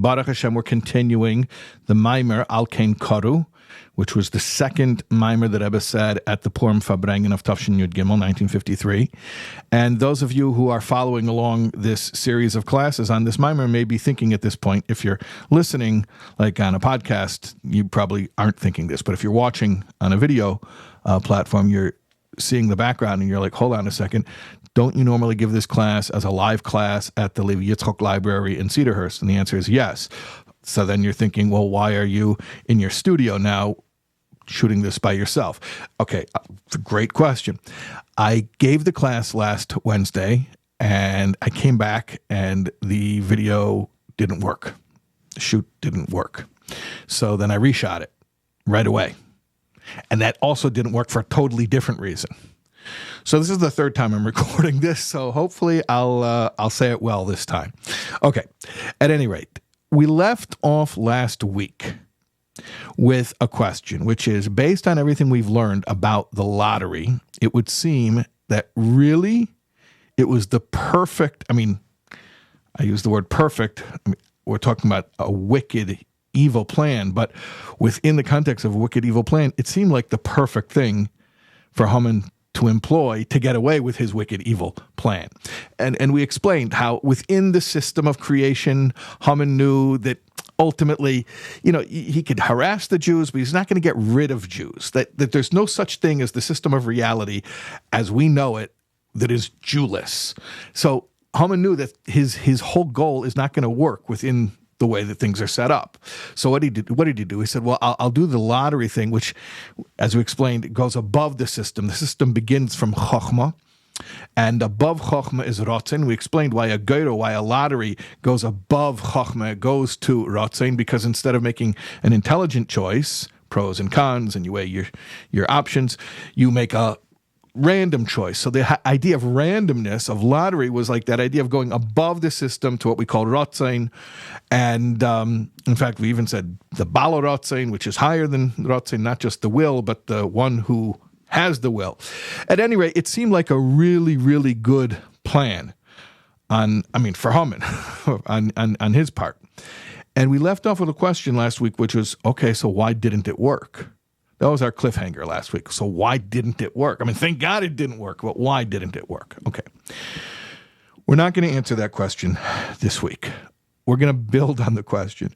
Baruch Hashem, we're continuing the maamar al KARU, which was the second maamar that Rebbe said at the Purim Farbrengen of Tafshin Yud Gimel, 1953. And those of you who are following along this series of classes on this maamar may be thinking at this point, if you're listening like on a podcast, you probably aren't thinking this. But if you're watching on a video platform, you're seeing the background and you're like, hold on a second. Don't you normally give this class as a live class at the Levi Yitzchok Library in Cedarhurst? And the answer is yes. So then you're thinking, well, why are you in your studio now shooting this by yourself? Okay, it's a great question. I gave the class last Wednesday, and I came back, and the video didn't work. The shoot didn't work. So then I reshot it right away. And that also didn't work for a totally different reason. So this is the third time I'm recording this, so hopefully I'll say it well this time. Okay, at any rate, we left off last week with a question, which is, based on everything we've learned about the lottery, it would seem that really it was the perfect, I use the word perfect, we're talking about a wicked, evil plan, but within the context of a wicked, evil plan, it seemed like the perfect thing for Haman to employ to get away with his wicked, evil plan. And we explained how within the system of creation, Haman knew that ultimately, he could harass the Jews, but he's not going to get rid of Jews, that there's no such thing as the system of reality as we know it that is Jewless. So Haman knew that his whole goal is not going to work within the way that things are set up. So what did he do? He said, well, I'll do the lottery thing, which, as we explained, goes above the system. The system begins from Chokhmah, and above Chokhmah is Rotzen. We explained why a lottery goes above Chokhmah, it goes to Rotzen, because instead of making an intelligent choice, pros and cons, and you weigh your options, you make a random choice. So the idea of randomness of lottery was like that idea of going above the system to what we call Rotzain. And in fact, we even said the Balo Rotzain, which is higher than Rotzain, not just the will, but the one who has the will. At any rate, it seemed like a really, really good plan for Haman, on his part. And we left off with a question last week, which was, okay, so why didn't it work? That was our cliffhanger last week. So why didn't it work? Thank God it didn't work, but why didn't it work? Okay. We're not going to answer that question this week. We're going to build on the question.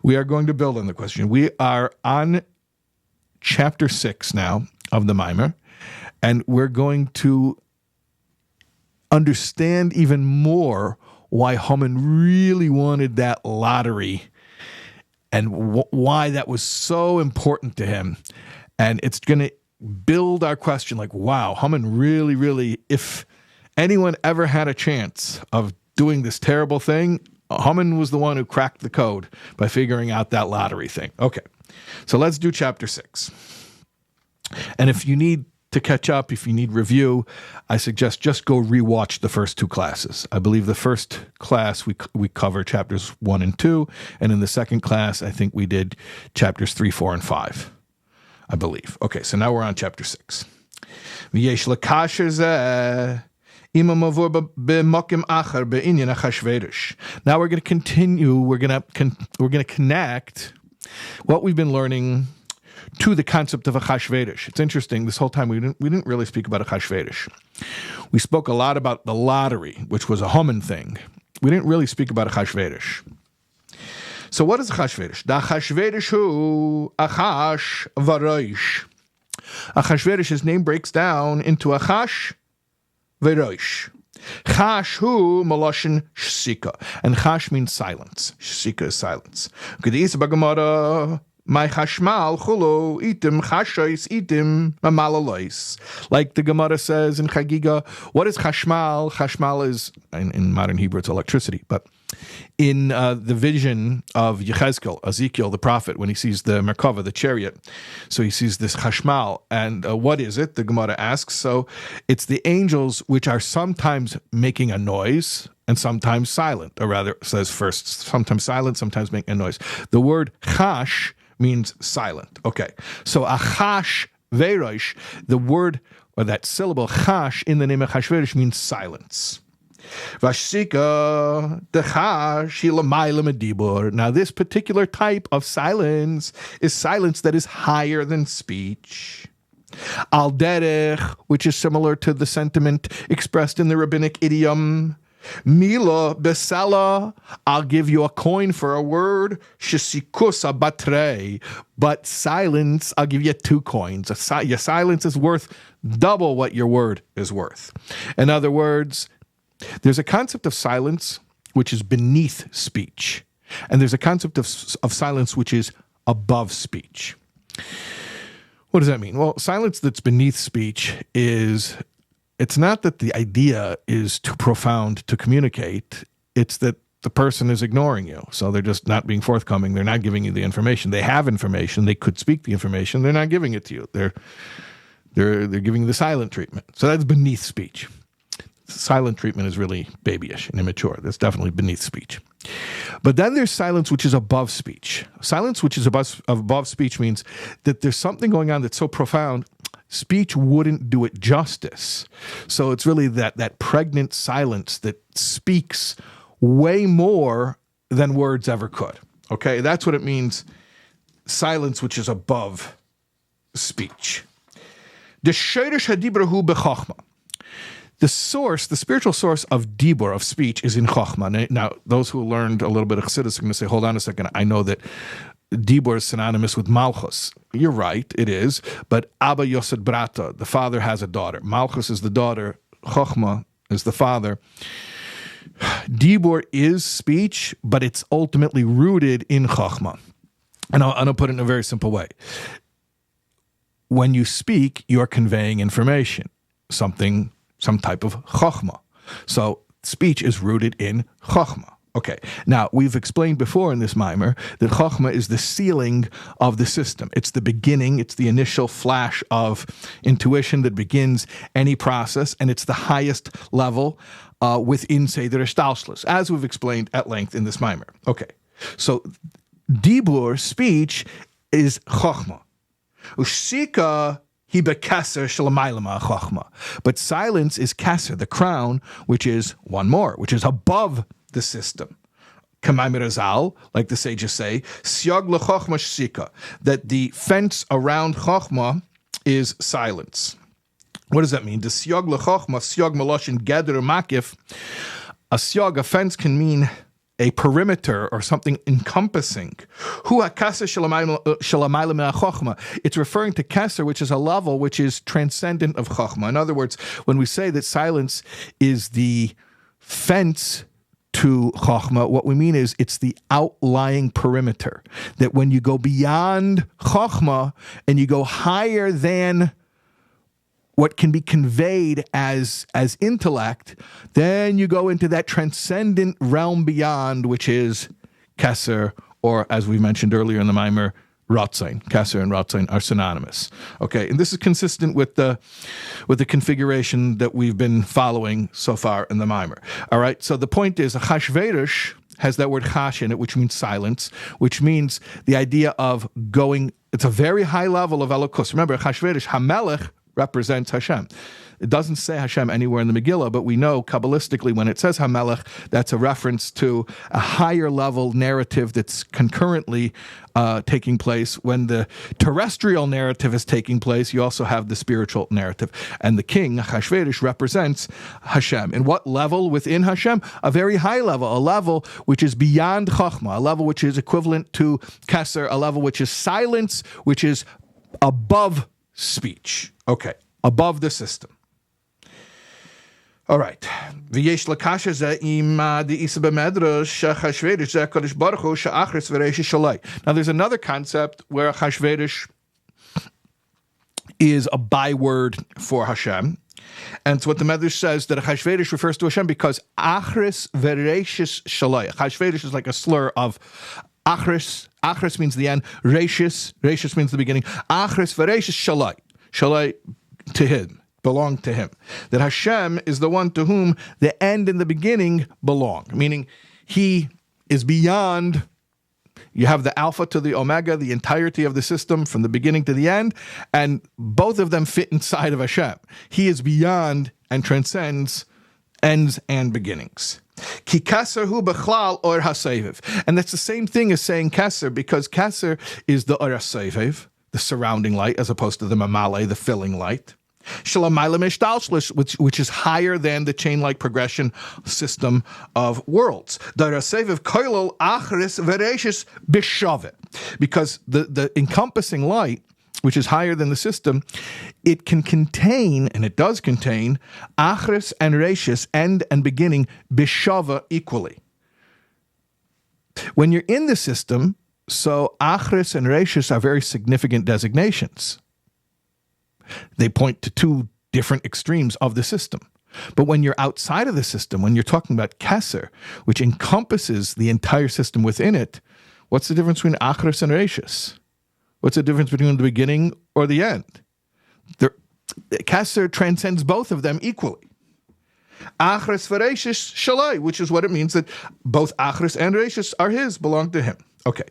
We are going to build on the question. We are on chapter 6 now of the maamar, and we're going to understand even more why Haman really wanted that lottery and why that was so important to him. And it's going to build our question like, wow, Haman really, really, if anyone ever had a chance of doing this terrible thing, Haman was the one who cracked the code by figuring out that lottery thing. Okay, so let's do chapter 6. And if you need to catch up, if you need review, I suggest just go rewatch the first 2 classes. I believe the first class we cover chapters 1 and 2, and in the second class, I think we did chapters 3, 4, and 5, I believe. Okay, so now we're on chapter 6. Now we're going to continue. We're going to connect what we've been learning to the concept of Achashverosh. It's interesting. This whole time we didn't really speak about Achashverosh. We spoke a lot about the lottery, which was a Haman thing. We didn't really speak about Achashverosh. So what is Achashverosh? The Achashverosh hu Achashverosh. Achashverosh, his name breaks down into Achashverosh. Chash hu maloshin shsika, and chash means silence. Shsika is silence. Kedis bagamara. My chashmal chulo itim chashos itim mamalalois. Like the Gemara says in Chagiga, what is chashmal? Chashmal is, in modern Hebrew, it's electricity. But in the vision of Ezekiel, the prophet, when he sees the Merkava, the chariot, so he sees this chashmal. And what is it? The Gemara asks. So it's the angels which are sometimes making a noise and sometimes silent, or rather, it says first, sometimes silent, sometimes making a noise. The word chash means silent. Okay, so Achashverosh, the word or that syllable chash in the name of Achashverosh means silence. Vashika decha shilamayla medibur. Now, this particular type of silence is silence that is higher than speech. Al derech, which is similar to the sentiment expressed in the rabbinic idiom. Mila besela, I'll give you a coin for a word. Shesikusa batre, but silence, I'll give you 2 coins. Your silence is worth double what your word is worth. In other words, there's a concept of silence which is beneath speech, and there's a concept of silence which is above speech. What does that mean? Well, silence that's beneath speech is, it's not that the idea is too profound to communicate, it's that the person is ignoring you. So they're just not being forthcoming. They're not giving you the information. They have information. They could speak the information. They're not giving it to you. They're giving you the silent treatment. So that's beneath speech. Silent treatment is really babyish and immature. That's definitely beneath speech. But then there's silence which is above speech. Silence which is above speech means that there's something going on that's so profound, speech wouldn't do it justice. So it's really that pregnant silence that speaks way more than words ever could. Okay, that's what it means, silence which is above speech. The sheiresh hadibrahu bechachma. The source, the spiritual source of dibur, of speech, is in Chochmah. Now, those who learned a little bit of Chassidus are going to say, hold on a second, I know that dibur is synonymous with Malchus. You're right, it is, but Abba Yosed Brata, the father has a daughter. Malchus is the daughter, Chochmah is the father. Dibur is speech, but it's ultimately rooted in Chochmah. And I'll put it in a very simple way. When you speak, you're conveying information, some type of chokhmah. So speech is rooted in chokhmah. Okay, now we've explained before in this maamar that chokhmah is the ceiling of the system. It's the beginning, it's the initial flash of intuition that begins any process, and it's the highest level within Seder Shtalshlus, as we've explained at length in this maamar. Okay, so dibur, speech, is chokhmah. Ushika but silence is kasser, the crown, which is one more, which is above the system. Like the sages say, that the fence around chokhmah is silence. What does that mean? The siog lechokhmah, siog maloshin geder makif. A siog, a fence, can mean a perimeter or something encompassing. It's referring to Kesser, which is a level which is transcendent of Chokhmah. In other words, when we say that silence is the fence to Chokhmah, what we mean is it's the outlying perimeter. That when you go beyond Chokhmah and you go higher than what can be conveyed as intellect, then you go into that transcendent realm beyond, which is Kesser, or as we mentioned earlier in the maamar, Ratzain. Kesser and Ratzain are synonymous. Okay, and this is consistent with the configuration that we've been following so far in the maamar. All right, so the point is, Achashverosh has that word chash in it, which means silence, which means the idea of going, it's a very high level of Elokus. Remember, Achashverosh, Hamelech, represents Hashem. It doesn't say Hashem anywhere in the Megillah, but we know Kabbalistically when it says Hamelech, that's a reference to a higher level narrative that's concurrently taking place. When the terrestrial narrative is taking place, you also have the spiritual narrative. And the king, Achashverosh, represents Hashem. In what level within Hashem? A very high level, a level which is beyond Chokhmah, a level which is equivalent to Kesser, a level which is silence, which is above speech. Okay, above the system. All right. Now, there's another concept where Achashverosh is a byword for Hashem. And it's what the Medrash says, that Achashverosh refers to Hashem because Achris Vereishis Shalai. Achashverosh is like a slur of Achris. Achris means the end. Reishis means the beginning. Achris Vereishis Shalai. Shalai, to him, belong to him. That Hashem is the one to whom the end and the beginning belong. Meaning, he is beyond. You have the Alpha to the Omega, the entirety of the system from the beginning to the end, and both of them fit inside of Hashem. He is beyond and transcends ends and beginnings. Ki Keser hu bechlal or haseviv. And that's the same thing as saying Keser, because Keser is the or haseviv, the surrounding light, as opposed to the mamale, the filling light. Which is higher than the chain-like progression system of worlds. Because the encompassing light, which is higher than the system, it can contain, and it does contain, achris and reishis, end and beginning, bishava, equally. When you're in the system, so achris and reishis are very significant designations. They point to two different extremes of the system. But when you're outside of the system, when you're talking about Keser, which encompasses the entire system within it, what's the difference between achris and reishis? What's the difference between the beginning or the end? Keser transcends both of them equally. Achris v'reishis shalai, which is what it means that both achris and reishis are his, belong to him. Okay,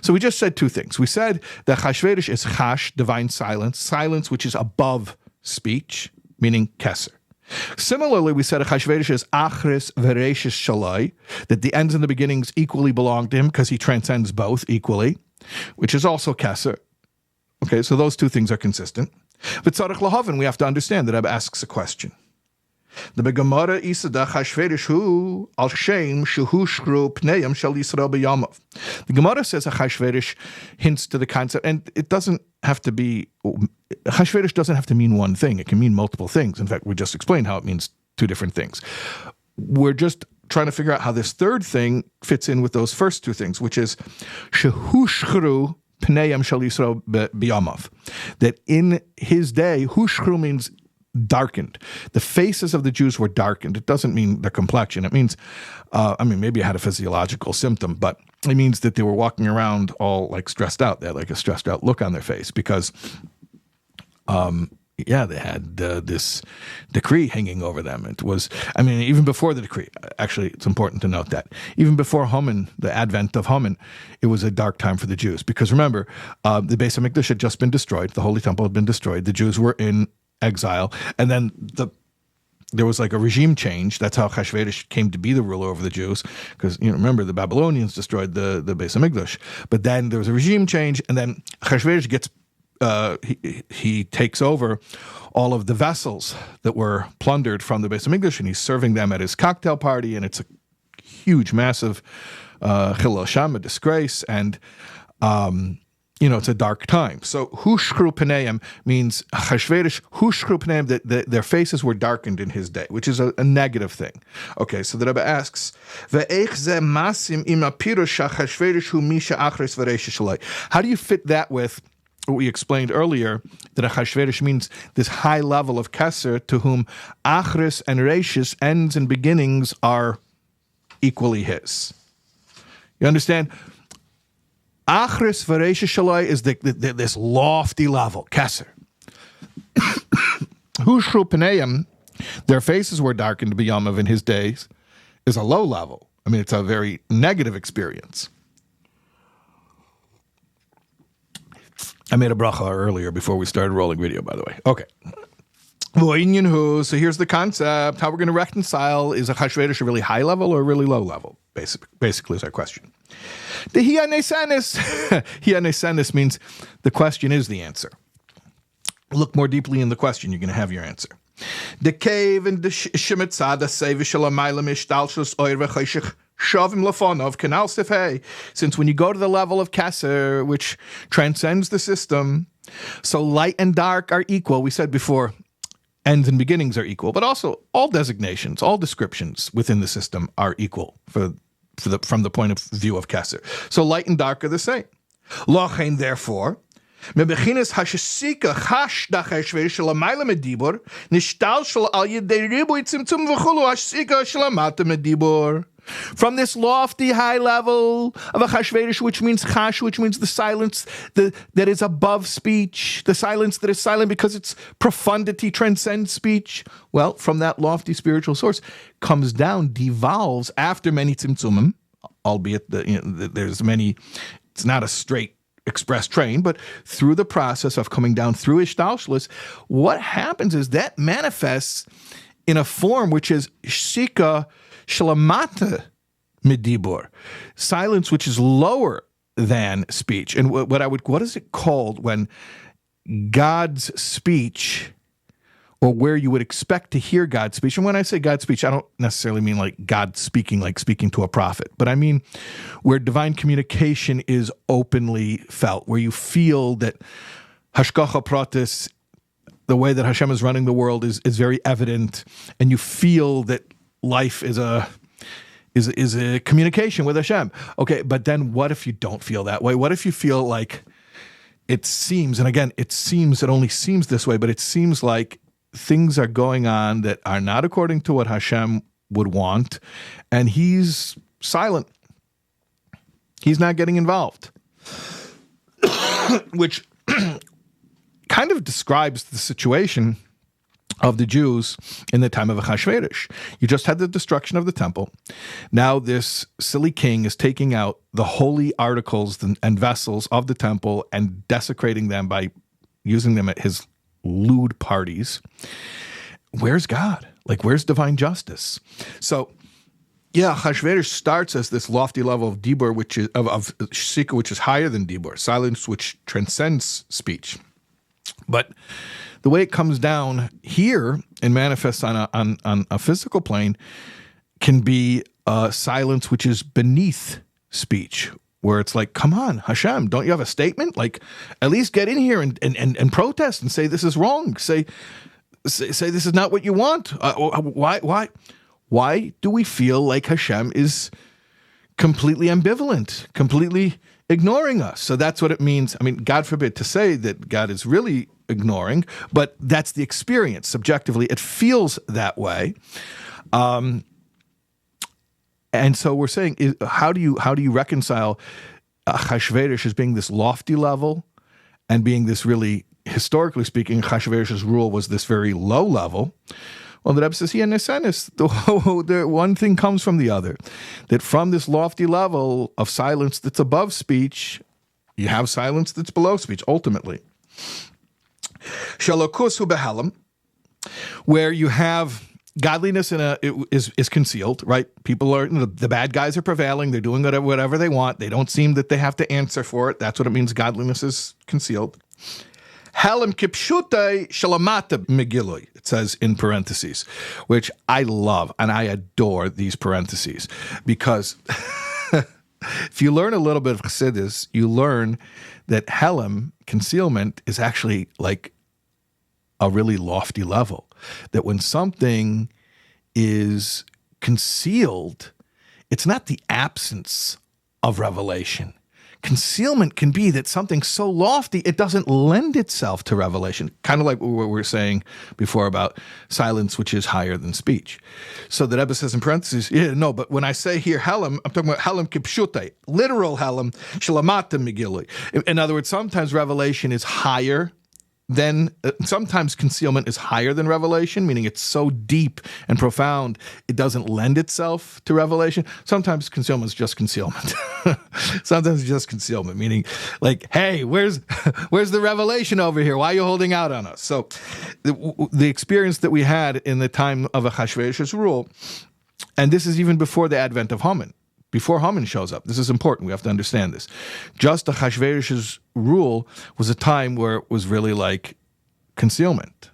so we just said two things. We said that Achashverosh is chash, divine silence, silence which is above speech, meaning keser. Similarly, we said Achashverosh is achris v'reishis shalai, that the ends and the beginnings equally belong to him because he transcends both equally, which is also keser. Okay, so those two things are consistent. But tzarich lahavin, we have to understand that Rebbe asks a question. The Gemara Isada Achashverosh hu al shem shehu shkru pneyam shel Yisrael b'yamav. The Gemara says Achashverosh hints to the concept, and it doesn't have to be. Achashverosh doesn't have to mean one thing; it can mean multiple things. In fact, we just explained how it means two different things. We're just trying to figure out how this third thing fits in with those first two things, which is shehu shkru pneyam shel Yisrael b'yamav. That in his day, hushkru means darkened. The faces of the Jews were darkened. It doesn't mean their complexion. It means, maybe it had a physiological symptom, but it means that they were walking around all like stressed out. They had like a stressed out look on their face because, they had this decree hanging over them. It was, even before the decree, actually, it's important to note that. Even before Haman, the advent of Haman, it was a dark time for the Jews. Because remember, the Beis HaMikdash had just been destroyed. The Holy Temple had been destroyed. The Jews were in exile, and then there was like a regime change. That's how Achashverosh came to be the ruler over the Jews, because remember the Babylonians destroyed the Beis HaMikdash, but then there was a regime change, and then Achashverosh gets he takes over all of the vessels that were plundered from the Beis HaMikdash, and he's serving them at his cocktail party, and it's a huge, massive chilul Hashem, a disgrace, and it's a dark time. So hushkru pneim means Achashverosh hushkru pneim, that their faces were darkened in his day, which is a negative thing. Okay, so the Rebbe asks, how do you fit that with what we explained earlier, that Achashverosh means this high level of keser to whom achris and reishis, ends and beginnings, are equally his? You understand? Achris v'reishis shalai is this lofty level, keser. Hushru pneim, their faces were darkened b'yamav in his days, is a low level. It's a very negative experience. I made a bracha earlier before we started rolling video, by the way. Okay. So here's the concept. How we're going to reconcile, is Achashverosh a really high level or a really low level? Basically is our question. The hianesenis means the question is the answer. Look more deeply in the question, you're going to have your answer. The cave and the shemitzada sevishalamailam ishtalshus oir v'chayshich shavim lafonov kanal sifhei. Since when you go to the level of keser, which transcends the system, so light and dark are equal. We said before, ends and beginnings are equal, but also all designations, all descriptions within the system are equal from the point of view of keser. So light and dark are the same. Lochein, therefore, mebechinas hashasika chash dachashver shalamayla medibor nishtal shal al yedei riboy tzimtzum v'chulu hashasika shalamata medibor. From this lofty high level of Achashverosh, which means chash, which means the silence that is above speech, the silence that is silent because its profundity transcends speech. Well, from that lofty spiritual source comes down, devolves after many tzimtzumim, albeit there's many. It's not a straight express train, but through the process of coming down through Ishtalshlus, what happens is that manifests in a form which is shika shalamata midibur, silence which is lower than speech. And what is it called when God's speech, or where you would expect to hear God's speech? And when I say God's speech, I don't necessarily mean like God speaking, like speaking to a prophet, but I mean where divine communication is openly felt, where you feel that hashgacha pratis, the way that Hashem is running the world, is very evident, and you feel that life is a communication with Hashem. Okay, but then what if you don't feel that way? What if you feel like it seems, and again, it only seems this way, but it seems like things are going on that are not according to what Hashem would want, and he's silent. He's not getting involved, which kind of describes the situation of the Jews in the time of Achashverosh. You just had the destruction of the temple. Now this silly king is taking out the holy articles and vessels of the temple and desecrating them by using them at his lewd parties. Where's God? Like, where's divine justice? So, yeah, Achashverosh starts as this lofty level of dibur, which is of shika, which is higher than dibur, silence which transcends speech. But the way it comes down here and manifests on a physical plane can be silence which is beneath speech, where it's like, come on, Hashem, don't you have a statement? Like, at least get in here and protest and say this is wrong. Say this is not what you want. Why do we feel like Hashem is completely ambivalent, completely ignoring us? So that's what it means. I mean, God forbid to say that God is really ignoring, but that's the experience. Subjectively, it feels that way. And so we're saying, how do you reconcile Achashverosh as being this lofty level and being this really, historically speaking, Achashverosh's rule was this very low level? Well, the Rebbe says, the one thing comes from the other. That from this lofty level of silence that's above speech, you have silence that's below speech, ultimately. Shalokus hu behalam, where you have godliness is concealed, right? People are, the bad guys are prevailing. They're doing whatever they want. They don't seem that they have to answer for it. That's what it means. Godliness is concealed. Halam kipshutai shalamata megilui, it says in parentheses, which I love, and I adore these parentheses, because if you learn a little bit of Chassidus, you learn that Helam, concealment, is actually like a really lofty level. That when something is concealed, it's not the absence of revelation. Concealment can be that something so lofty, it doesn't lend itself to revelation. Kind of like what we were saying before about silence, which is higher than speech. So the Rebbe says in parentheses, but when I say here Helam, I'm talking about Helam kipshute, literal Helam, shalamata megilui. In other words, sometimes revelation is higher than, sometimes concealment is higher than revelation, meaning it's so deep and profound, it doesn't lend itself to revelation. Sometimes concealment is just concealment. Sometimes it's just concealment, meaning like, hey, where's the revelation over here? Why are you holding out on us? So the experience that we had in the time of Achashverosh's rule, and this is even before the advent of Haman, before Haman shows up. This is important. We have to understand this. Just Achashverosh's rule was a time where it was really like concealment.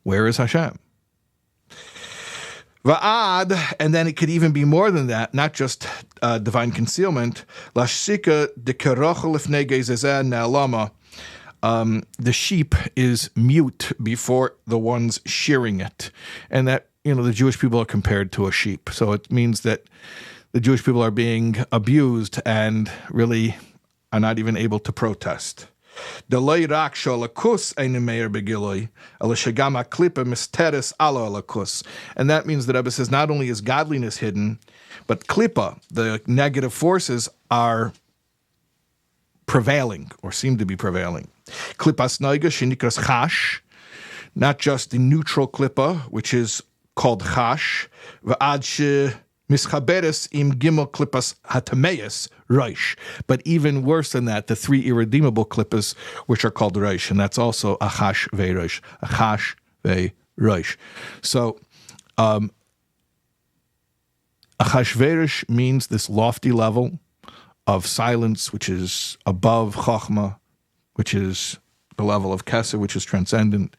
Where is Hashem? Va'ad, and then it could even be more than that, not just divine concealment. Lashika de kerochel lifnei gezezeh ne'alama. The sheep is mute before the ones shearing it. And that, the Jewish people are compared to a sheep. So it means that the Jewish people are being abused and really are not even able to protest. And that means that Rebbe says not only is godliness hidden, but klippa, the negative forces, are prevailing or seem to be prevailing. Klippas noiga shenikras chash, not just the neutral klippa, which is called chash, v'ad mischaberes im gimel klippas hatameis roish. But even worse than that, the three irredeemable klippas, which are called roish, and that's also achash ve'roish. Achash ve'roish. So Achashverosh means this lofty level of silence, which is above Chochmah, which is the level of Keser, which is transcendent.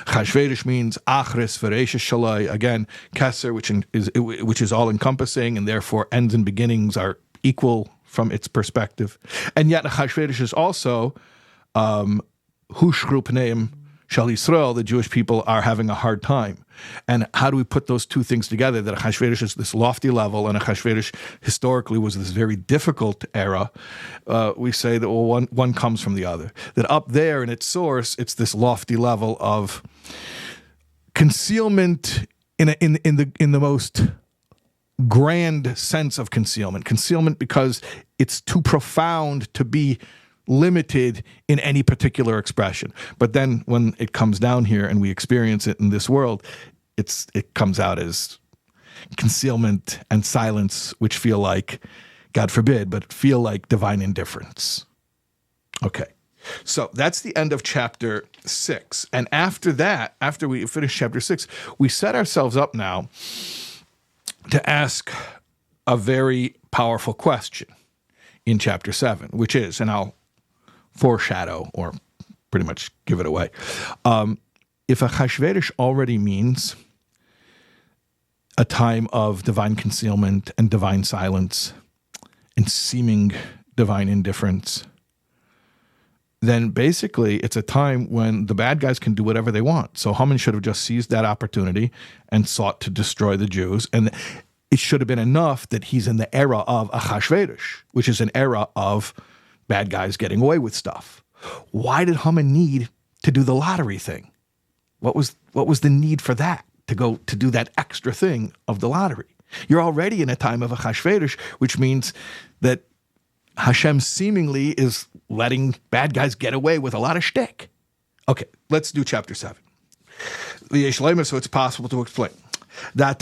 Achashverosh means Achres Vereishes Shalai, again, Keser, which is all-encompassing, and therefore ends and beginnings are equal from its perspective. And yet Achashverosh is also Hushru Pneim Shal Yisrael, the Jewish people are having a hard time. And how do we put those two things together? That Achashverosh is this lofty level, and Achashverosh historically was this very difficult era. We say that one comes from the other. That up there in its source, it's this lofty level of concealment in the most grand sense of concealment. Concealment because it's too profound to be limited in any particular expression. But then when it comes down here and we experience it in this world, it comes out as concealment and silence, which feel like, God forbid, but feel like divine indifference. Okay. So that's the end of chapter 6. And after that, after we finish chapter 6, we set ourselves up now to ask a very powerful question in chapter 7, which is, and I'll foreshadow or pretty much give it away. If Achashverosh already means a time of divine concealment and divine silence and seeming divine indifference, then basically it's a time when the bad guys can do whatever they want. So Haman should have just seized that opportunity and sought to destroy the Jews. And it should have been enough that he's in the era of Achashverosh, which is an era of bad guys getting away with stuff. Why did Haman need to do the lottery thing? What was the need for that, to go to do that extra thing of the lottery? You're already in a time of Achashverosh, which means that Hashem seemingly is letting bad guys get away with a lot of shtick. Okay, let's do chapter 7. So it's possible to explain. The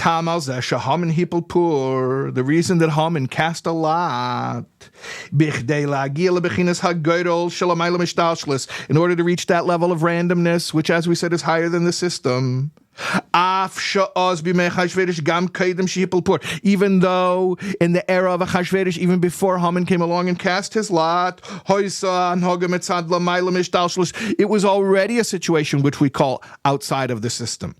reason that Haman cast a lot in order to reach that level of randomness, which, as we said, is higher than the system. Even though in the era of Achashverosh, even before Haman came along and cast his lot, it was already a situation which we call outside of the system.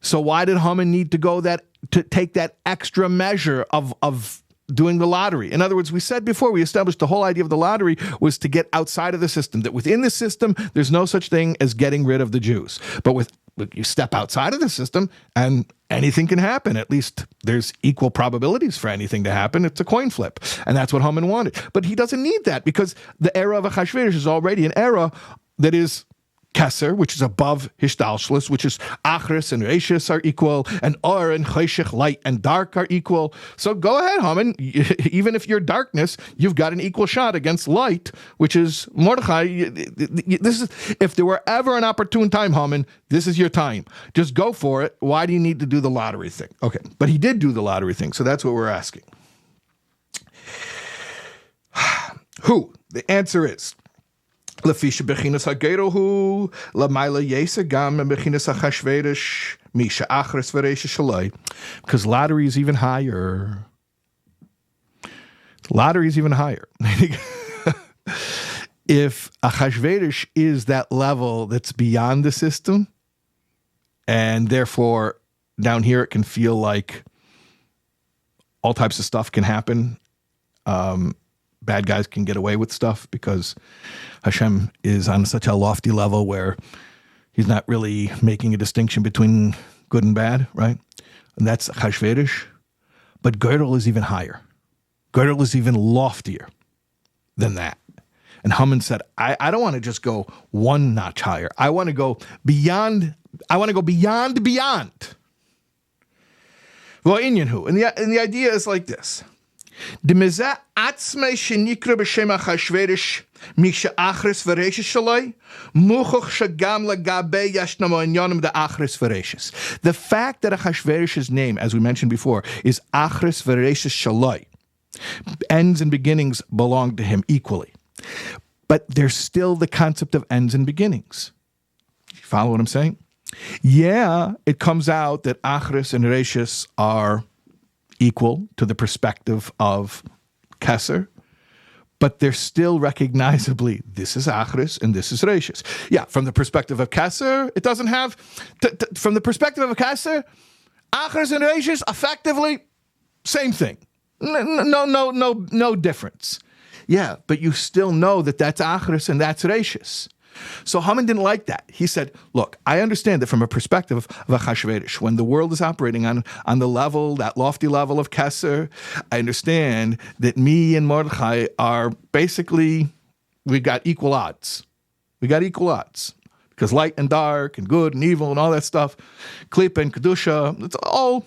So why did Haman need to go to take that extra measure of doing the lottery? In other words, we said before, we established the whole idea of the lottery was to get outside of the system, that within the system, there's no such thing as getting rid of the Jews. But you step outside of the system and anything can happen. At least there's equal probabilities for anything to happen. It's a coin flip. And that's what Haman wanted. But he doesn't need that because the era of Achashverosh is already an era that is Keser, which is above Hishtalshlus, which is Achris and Reishis are equal, and Or and Cheshech, light and dark, are equal. So go ahead, Haman. Even if you're darkness, you've got an equal shot against light, which is Mordechai. This is, if there were ever an opportune time, Haman, this is your time. Just go for it. Why do you need to do the lottery thing? Okay, but he did do the lottery thing, so that's what we're asking. Who? The answer is because lottery is even higher. Lottery is even higher. If Achashverosh is that level that's beyond the system, and therefore down here it can feel like all types of stuff can happen. Bad guys can get away with stuff because Hashem is on such a lofty level where he's not really making a distinction between good and bad, right? And that's Achashverosh. But Girdle is even higher. Girdle is even loftier than that. And Haman said, I don't want to just go one notch higher. I want to go beyond. I want to go beyond. Well, Inyanhu. And the idea is like this. Even though in the the fact that Achashverosh's name, as we mentioned before, is Achris Vereishis Shaloi, ends and beginnings belong to him equally. But there's still the concept of ends and beginnings. You follow what I'm saying? Yeah, it comes out that Achris and Reishis are equal to the perspective of Keser, but they're still recognizably, this is Achris and this is Reishis. Yeah, from the perspective of Keser, it doesn't have, from the perspective of Keser, Achris and Reishis, effectively, same thing. No difference. Yeah, but you still know that that's Achris and that's Reishis. So Haman didn't like that. He said, look, I understand that from a perspective of Achashverosh, when the world is operating on the level, that lofty level of Keser, I understand that me and Mordechai are basically, we got equal odds. Because light and dark and good and evil and all that stuff, Klippa and Kedusha, it's all,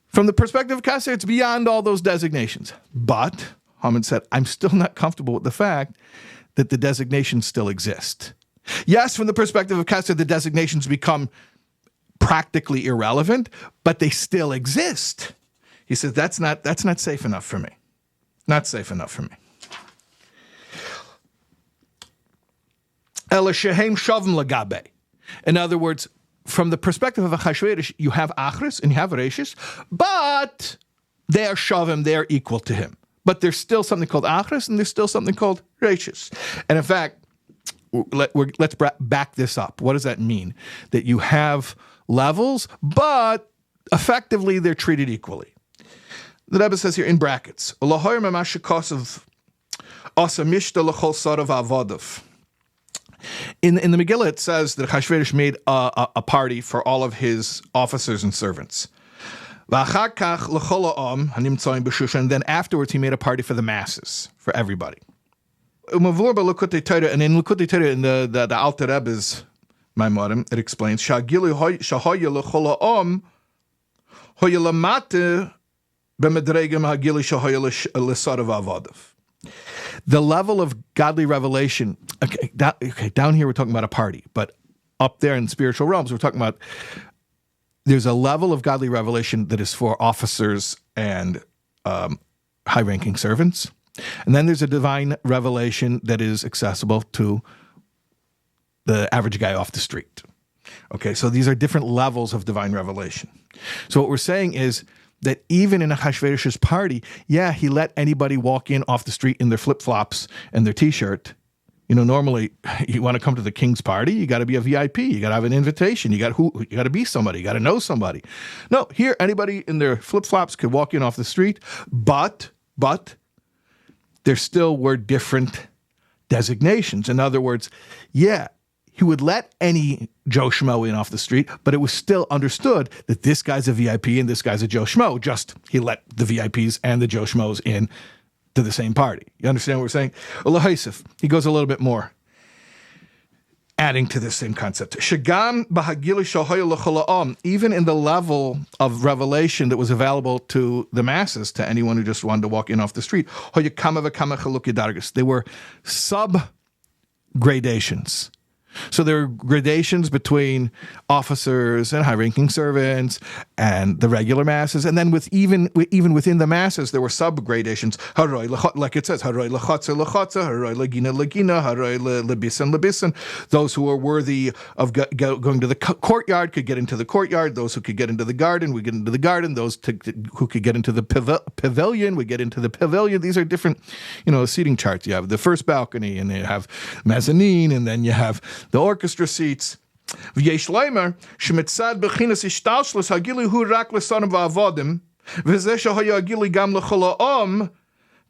from the perspective of Keser, it's beyond all those designations. But, Haman said, I'm still not comfortable with the fact that the designations still exist. Yes, from the perspective of Keser, the designations become practically irrelevant, but they still exist. He says, that's not safe enough for me. Not safe enough for me. Ela shehem shavim lagabe. In other words, from the perspective of Achashverosh, you have Achris and you have Reishis, but they are shavim, they are equal to him. But there's still something called Achris and there's still something called Reishis. And in fact, let's back this up. What does that mean? That you have levels, but effectively they're treated equally. The Rebbe says here in brackets, in the Megillah it says that Achashverosh made a party for all of his officers and servants. And then afterwards he made a party for the masses, for everybody. And in Likutei Torah, in the Alter Rebbe's maamar, it explains, the level of godly revelation, down here we're talking about a party, but up there in spiritual realms, we're talking about there's a level of godly revelation that is for officers and high-ranking servants. And then there's a divine revelation that is accessible to the average guy off the street. Okay, so these are different levels of divine revelation. So what we're saying is that even in Achashverosh's party, yeah, he let anybody walk in off the street in their flip-flops and their T-shirt. You know, normally you want to come to the king's party, you got to be a VIP, you got to have an invitation, you got to be somebody, you got to know somebody. No, here anybody in their flip-flops could walk in off the street, but there still were different designations. In other words, yeah, he would let any Joe Schmo in off the street, but it was still understood that this guy's a VIP and this guy's a Joe Schmo. Just he let the VIPs and the Joe Schmoes in to the same party. You understand what we're saying? He goes a little bit more, adding to this same concept. Even in the level of revelation that was available to the masses, to anyone who just wanted to walk in off the street, they were sub-gradations. So there are gradations between officers and high-ranking servants and the regular masses, and then even within the masses, there were sub-gradations. Like it says, haroi lechotza lechotza, haroi legina legina, haroi lebisan lebisan. Those who were worthy of going to the courtyard could get into the courtyard. Those who could get into the garden would get into the garden. Those who could get into the pavilion would get into the pavilion. These are different, seating charts. You have the first balcony, and you have mezzanine, and then you have the orchestra seats. V'yesh leimer shemitzad bechinas ishtalshlos hagili hu rak lesonim va'avodim v'zeh shehoya hagili gam lechol ha'om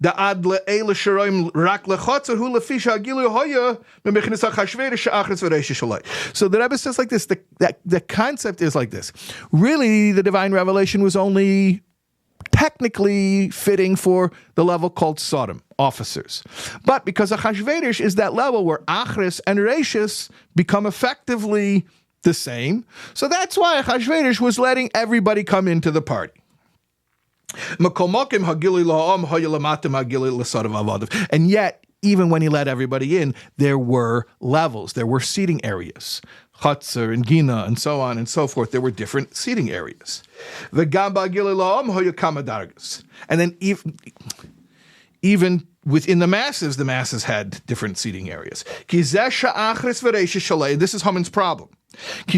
da'ad le'ele sheroim rak lechotzer hu lefish hagili hoya mebechinas ha'chashverosh she'achris v'reish shalai. So the Rebbe says like this, the concept is like this. Really, the divine revelation was only technically fitting for the level called Sodom, officers. But because Achashverosh is that level where Achris and Reishis become effectively the same, so that's why Achashverosh was letting everybody come into the party. And yet, even when he let everybody in, there were levels, there were seating areas. Chatzar and Gina and so on and so forth. There were different seating areas. And then even within the masses had different seating areas. This is Haman's problem. When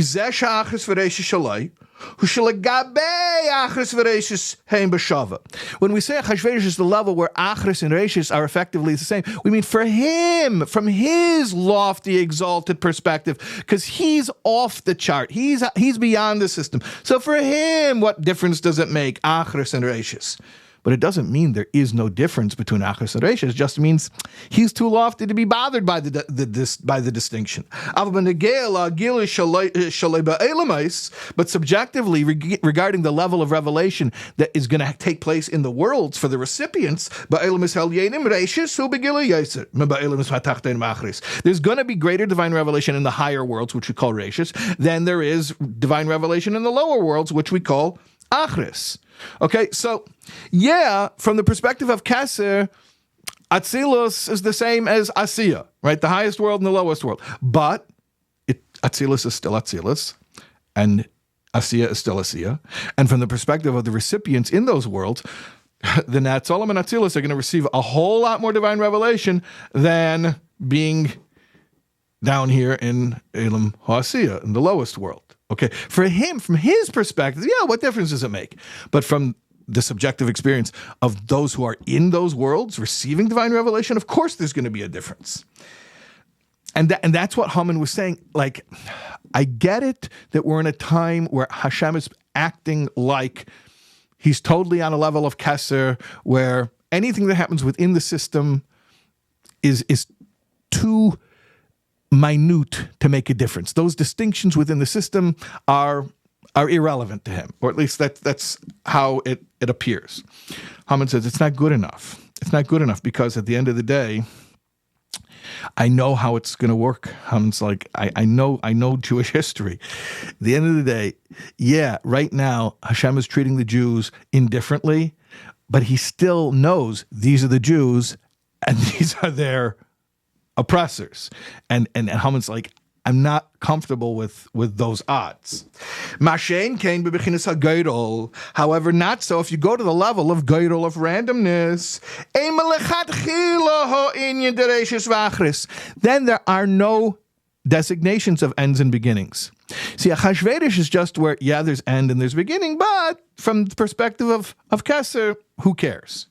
we say Achashverosh is the level where Achris and Reishis are effectively the same, we mean for him, from his lofty, exalted perspective, because he's off the chart. He's beyond the system. So for him, what difference does it make, Achris and Reishis? But it doesn't mean there is no difference between Achris and Reishis. It just means he's too lofty to be bothered by the distinction. But subjectively, regarding the level of revelation that is going to take place in the worlds for the recipients, there's going to be greater divine revelation in the higher worlds, which we call Reishis, than there is divine revelation in the lower worlds, which we call Achris. Okay, so yeah, from the perspective of Keser, Atzilus is the same as Asiya, right? The highest world and the lowest world. But Atzilus is still Atzilus, and Asiya is still Asiya. And from the perspective of the recipients in those worlds, the Natzolim and Atzilus are going to receive a whole lot more divine revelation than being down here in Elam HaAsiya, in the lowest world. Okay, for him, from his perspective, yeah, what difference does it make? But from the subjective experience of those who are in those worlds receiving divine revelation, of course there's going to be a difference. And that's what Haman was saying. Like, I get it that we're in a time where Hashem is acting like he's totally on a level of Keser, where anything that happens within the system is too minute to make a difference. Those distinctions within the system are irrelevant to him, or at least that's how it appears. Haman says it's not good enough. It's not good enough because at the end of the day, I know how it's going to work. Haman's like, I know Jewish history. At the end of the day, yeah, right now Hashem is treating the Jews indifferently, but he still knows these are the Jews and these are their oppressors. And Haman's like, I'm not comfortable with those odds. However, not so if you go to the level of Geirol, of randomness. Then there are no designations of ends and beginnings. See, Achashverosh is just where, yeah, there's end and there's beginning, but from the perspective of Keser, who cares?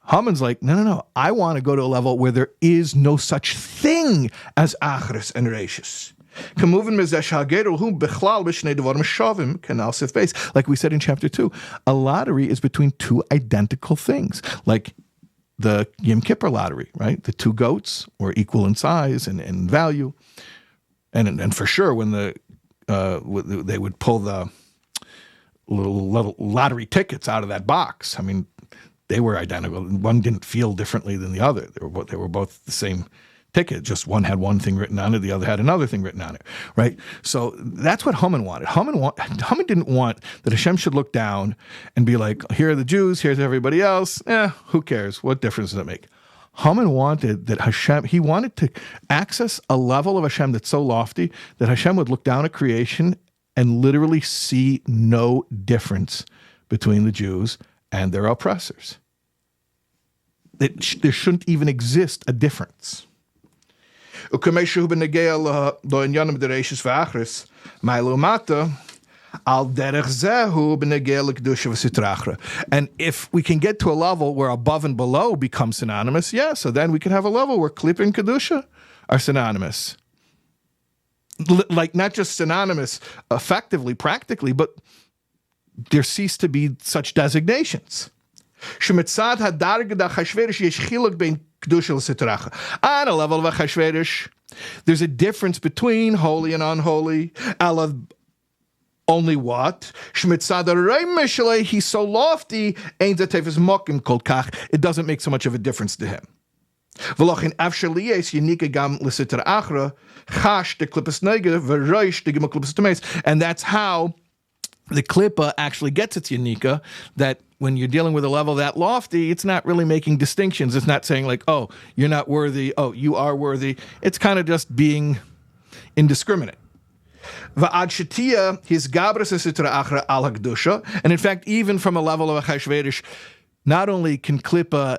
Haman's like, no. I want to go to a level where there is no such thing as Achris and Reishis. Like we said in chapter 2, a lottery is between two identical things. Like the Yom Kippur lottery, right? The two goats were equal in size and value. And for sure, when they would pull the little lottery tickets out of that box, I mean, they were identical. One didn't feel differently than the other. They were both the same ticket. Just one had one thing written on it, the other had another thing written on it, right? So that's what Haman wanted. Haman didn't want that Hashem should look down and be like, here are the Jews, here's everybody else. Who cares? What difference does it make? Haman wanted that he wanted to access a level of Hashem that's so lofty that Hashem would look down at creation and literally see no difference between the Jews and their oppressors. There shouldn't even exist a difference. And if we can get to a level where above and below become synonymous, yeah, so then we can have a level where Klippa and Kedusha are synonymous. Like not just synonymous effectively, practically, but there cease to be such designations. On a level of Achashverosh, there's a difference between holy and unholy. Only what? He's so lofty, it doesn't make so much of a difference to him. And that's how the Klippa actually gets its Yanika, that when you're dealing with a level that lofty, it's not really making distinctions. It's not saying like, oh, you're not worthy, oh, you are worthy. It's kind of just being indiscriminate. And in fact, even from a level of Achashverosh, not only can Klippa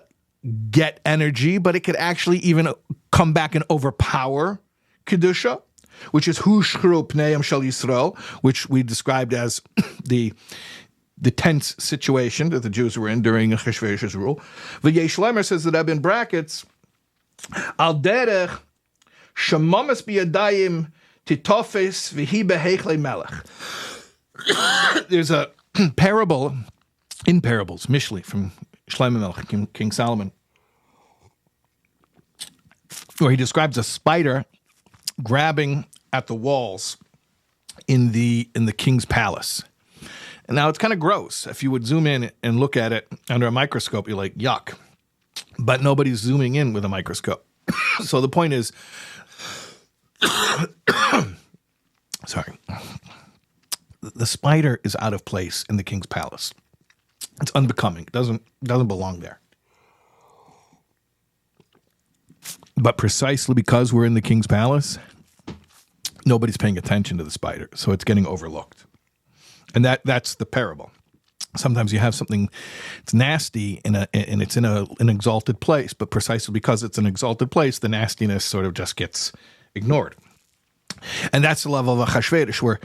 get energy, but it could actually even come back and overpower Kedusha, which is Hu Shchru Pneim Shel Yisrael, which we described as the tense situation that the Jews were in during Achashverosh's rule. V'yesh Lemer says that Rebbe in brackets, Al derech shemamas biyadayim titofes v'hi behechle melech. There's a parable in parables, Mishli from Shlomo Melech, King Solomon, where he describes a spider grabbing at the walls in the king's palace. And now it's kind of gross. If you would zoom in and look at it under a microscope, you're like, yuck. But nobody's zooming in with a microscope. So the point is, sorry, the spider is out of place in the king's palace. It's unbecoming. It doesn't belong there. But precisely because we're in the king's palace, nobody's paying attention to the spider, so it's getting overlooked. And that's the parable. Sometimes you have something it's nasty and it's in an exalted place, but precisely because it's an exalted place, the nastiness sort of just gets ignored. And that's the level of Achashverosh where,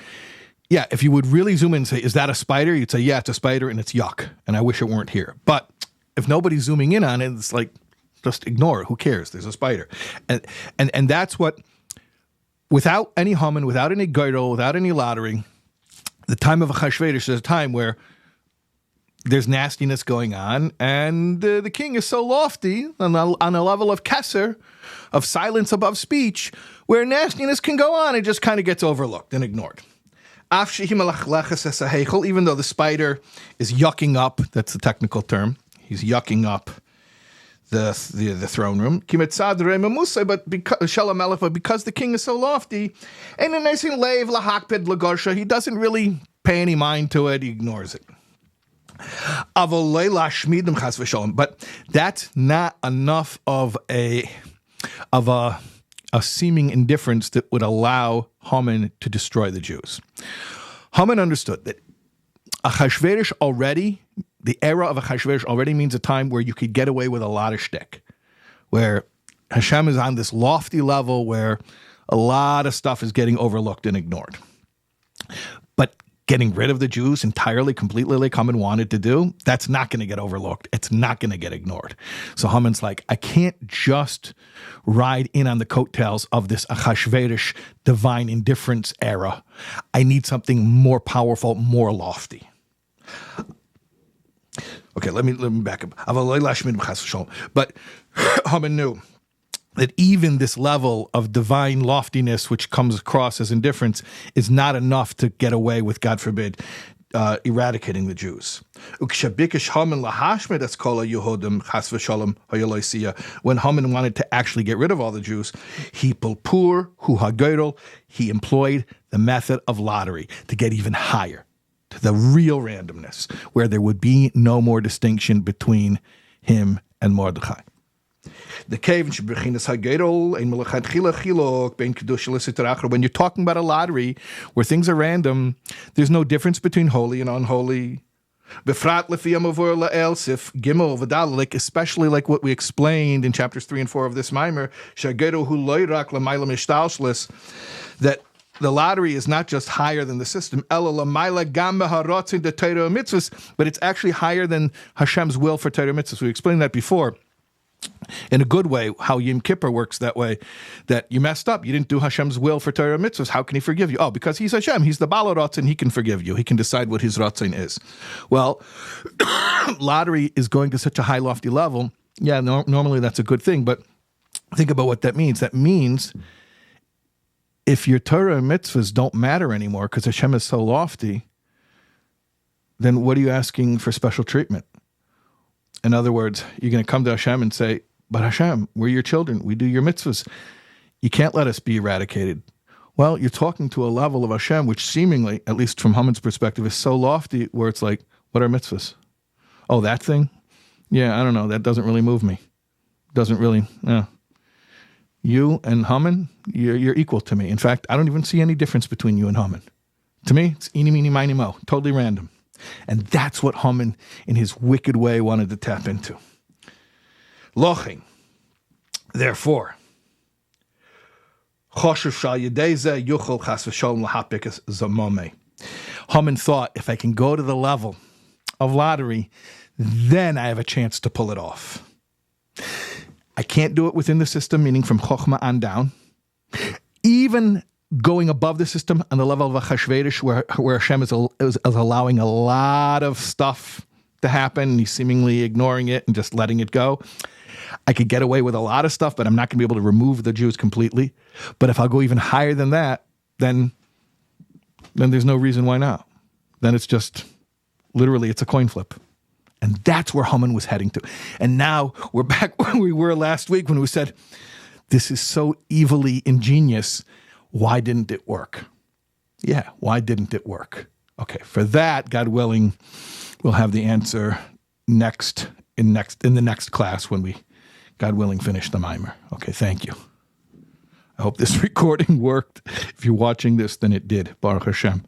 yeah, if you would really zoom in and say, is that a spider? You'd say, yeah, it's a spider and it's yuck, and I wish it weren't here. But if nobody's zooming in on it, it's like, just ignore it. Who cares? There's a spider. And that's what, without any Haman, without any girdle, without any lottery, the time of Achashverosh is a time where there's nastiness going on, and the king is so lofty on a level of keser, of silence above speech, where nastiness can go on. It just kind of gets overlooked and ignored. Even though the spider is yucking up, that's the technical term, he's yucking up the throne room. But because the king is so lofty, he doesn't really pay any mind to it, he ignores it. But that's not enough of a seeming indifference that would allow Haman to destroy the Jews. Haman understood that Achashverosh already, the era of Achashverosh already means a time where you could get away with a lot of shtick, where Hashem is on this lofty level where a lot of stuff is getting overlooked and ignored. But getting rid of the Jews entirely, completely like Haman wanted to do, that's not going to get overlooked. It's not going to get ignored. So Haman's like, I can't just ride in on the coattails of this Achashverosh divine indifference era. I need something more powerful, more lofty. Okay, let me back up. But Haman knew that even this level of divine loftiness, which comes across as indifference, is not enough to get away with, God forbid, eradicating the Jews. When Haman wanted to actually get rid of all the Jews, he employed the method of lottery to get even higher, to the real randomness, where there would be no more distinction between him and Mordechai. When you're talking about a lottery where things are random, there's no difference between holy and unholy. Especially like what we explained in chapters 3 and 4 of this maamar, that the lottery is not just higher than the system, but it's actually higher than Hashem's will for Torah mitzvahs. We explained that before. In a good way, how Yom Kippur works that way, that you messed up, you didn't do Hashem's will for Torah mitzvahs, how can he forgive you? Oh, because he's Hashem, he's the Baal Ratzon, he can forgive you, he can decide what his Ratzon is. Well, lottery is going to such a high, lofty level, yeah, normally that's a good thing, but think about what that means. That means if your Torah and mitzvahs don't matter anymore because Hashem is so lofty, then what are you asking for special treatment? In other words, you're going to come to Hashem and say, but Hashem, we're your children. We do your mitzvahs. You can't let us be eradicated. Well, you're talking to a level of Hashem, which seemingly, at least from Haman's perspective, is so lofty where it's like, what are mitzvahs? Oh, that thing? Yeah, I don't know. That doesn't really move me. Doesn't really, yeah. You and Haman, you're equal to me. In fact, I don't even see any difference between you and Haman. To me, it's eeny, meeny, miny, mo. Totally random. And that's what Haman, in his wicked way, wanted to tap into. Loching. Therefore, Haman thought, if I can go to the level of lottery, then I have a chance to pull it off. I can't do it within the system, meaning from Chokhmah on down. Even going above the system on the level of Achashverosh, where Hashem is allowing a lot of stuff to happen, and he's seemingly ignoring it and just letting it go. I could get away with a lot of stuff, but I'm not going to be able to remove the Jews completely. But if I'll go even higher than that, then there's no reason why not. Then it's just, literally, it's a coin flip. And that's where Haman was heading to. And now we're back where we were last week when we said, this is so evilly ingenious. Why didn't it work? Yeah, why didn't it work? Okay, for that, God willing, we'll have the answer in the next class when we, God willing, finish the maamar. Okay, thank you. I hope this recording worked. If you're watching this, then it did. Baruch Hashem.